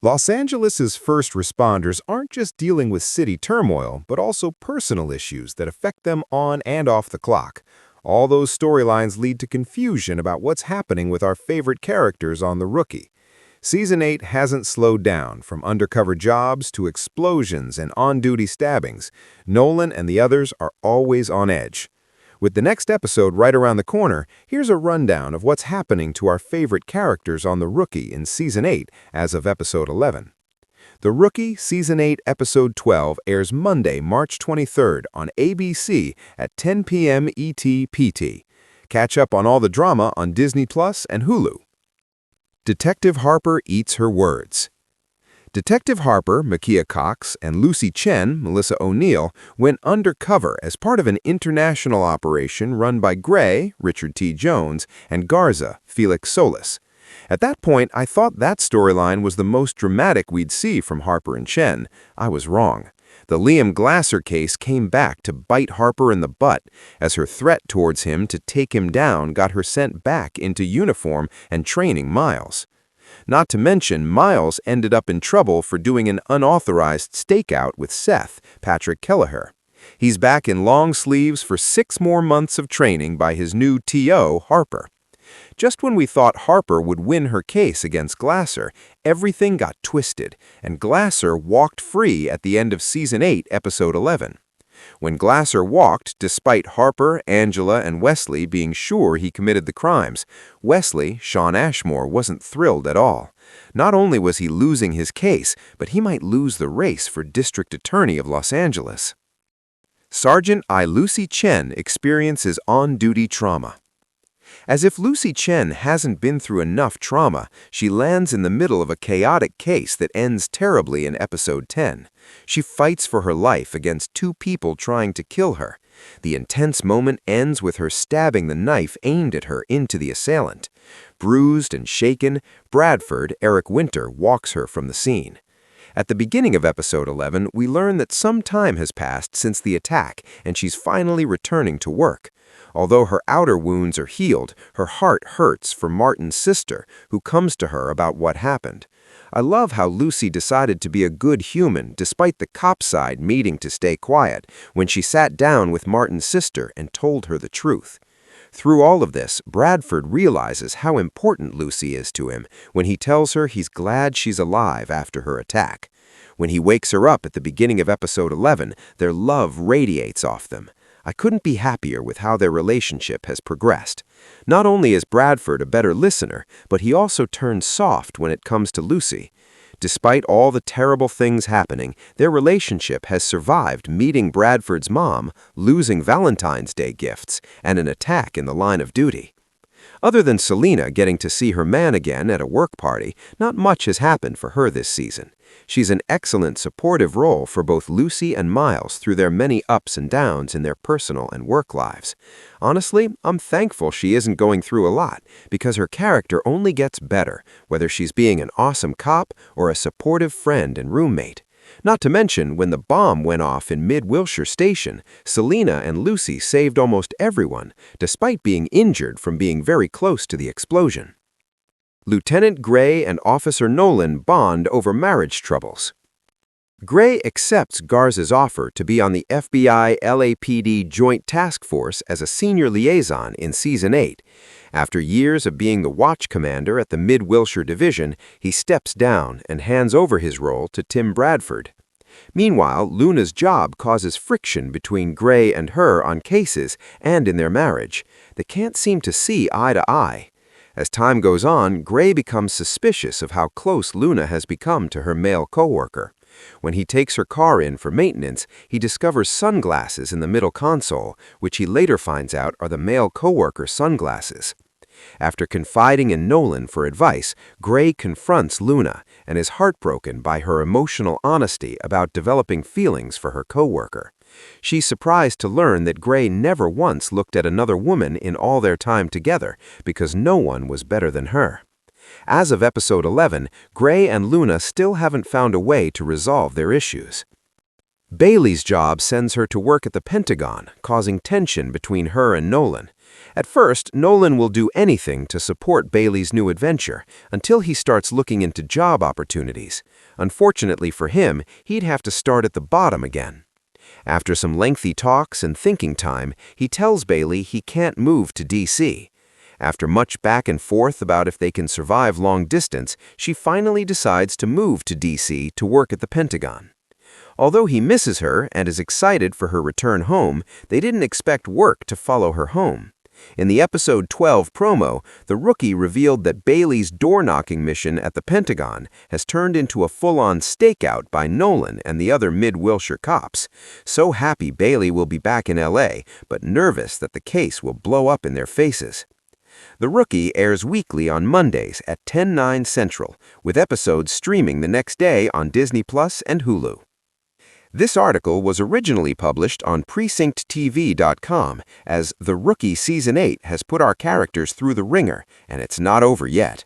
Los Angeles's first responders aren't just dealing with city turmoil, but also personal issues that affect them on and off the clock. All those storylines lead to confusion about what's happening with our favorite characters on The Rookie. Season 8 hasn't slowed down, from undercover jobs to explosions and on-duty stabbings. Nolan and the others are always on edge. With the next episode right around the corner, here's a rundown of what's happening to our favorite characters on The Rookie in Season 8 as of Episode 11. The Rookie Season 8 Episode 12 airs Monday, March 23rd on ABC at 10 p.m. ET/PT. Catch up on all the drama on Disney Plus and Hulu. Detective Harper eats her words. Detective Harper, Makia Cox, and Lucy Chen, Melissa O'Neill, went undercover as part of an international operation run by Gray, Richard T. Jones, and Garza, Felix Solis. At that point, I thought that storyline was the most dramatic we'd see from Harper and Chen. I was wrong. The Liam Glasser case came back to bite Harper in the butt, as her threat towards him to take him down got her sent back into uniform and training Miles. Not to mention, Miles ended up in trouble for doing an unauthorized stakeout with Seth, Patrick Kelleher. He's back in long sleeves for 6 more months of training by his new TO, Harper. Just when we thought Harper would win her case against Glasser, everything got twisted, and Glasser walked free at the end of Season 8, Episode 11. When Glasser walked, despite Harper, Angela, and Wesley being sure he committed the crimes, Wesley, Shawn Ashmore, wasn't thrilled at all. Not only was he losing his case, but he might lose the race for District Attorney of Los Angeles. Sergeant Lucy Chen experiences on-duty trauma. As if Lucy Chen hasn't been through enough trauma, she lands in the middle of a chaotic case that ends terribly in Episode 10. She fights for her life against 2 people trying to kill her. The intense moment ends with her stabbing the knife aimed at her into the assailant. Bruised and shaken, Bradford, Eric Winter, walks her from the scene. At the beginning of Episode 11, we learn that some time has passed since the attack, and she's finally returning to work. Although her outer wounds are healed, her heart hurts for Martin's sister, who comes to her about what happened. I love how Lucy decided to be a good human despite the cop side meeting to stay quiet when she sat down with Martin's sister and told her the truth. Through all of this, Bradford realizes how important Lucy is to him when he tells her he's glad she's alive after her attack. When he wakes her up at the beginning of Episode 11, their love radiates off them. I couldn't be happier with how their relationship has progressed. Not only is Bradford a better listener, but he also turns soft when it comes to Lucy. Despite all the terrible things happening, their relationship has survived meeting Bradford's mom, losing Valentine's Day gifts, and an attack in the line of duty. Other than Selena getting to see her man again at a work party, not much has happened for her this season. She's an excellent supportive role for both Lucy and Miles through their many ups and downs in their personal and work lives. Honestly, I'm thankful she isn't going through a lot, because her character only gets better, whether she's being an awesome cop or a supportive friend and roommate. Not to mention, when the bomb went off in Mid-Wilshire Station, Selena and Lucy saved almost everyone, despite being injured from being very close to the explosion. Lieutenant Gray and Officer Nolan bond over marriage troubles. Gray accepts Garza's offer to be on the FBI-LAPD Joint Task Force as a senior liaison in Season 8. After years of being the watch commander at the Mid-Wilshire Division, he steps down and hands over his role to Tim Bradford. Meanwhile, Luna's job causes friction between Gray and her on cases and in their marriage. They can't seem to see eye to eye. As time goes on, Gray becomes suspicious of how close Luna has become to her male coworker. When he takes her car in for maintenance, he discovers sunglasses in the middle console, which he later finds out are the male coworker's sunglasses. After confiding in Nolan for advice, Gray confronts Luna and is heartbroken by her emotional honesty about developing feelings for her coworker. She's surprised to learn that Gray never once looked at another woman in all their time together because no one was better than her. As of Episode 11, Gray and Luna still haven't found a way to resolve their issues. Bailey's job sends her to work at the Pentagon, causing tension between her and Nolan. At first, Nolan will do anything to support Bailey's new adventure, until he starts looking into job opportunities. Unfortunately for him, he'd have to start at the bottom again. After some lengthy talks and thinking time, he tells Bailey he can't move to D.C. After much back and forth about if they can survive long distance, she finally decides to move to D.C. to work at the Pentagon. Although he misses her and is excited for her return home, they didn't expect work to follow her home. In the episode 12 promo, the rookie revealed that Bailey's door-knocking mission at the Pentagon has turned into a full-on stakeout by Nolan and the other mid-Wilshire cops. So happy Bailey will be back in LA, but nervous that the case will blow up in their faces. The Rookie airs weekly on Mondays at 10/9 Central, with episodes streaming the next day on Disney Plus and Hulu. This article was originally published on PrecinctTV.com as The Rookie Season 8 has put our characters through the wringer, and it's not over yet.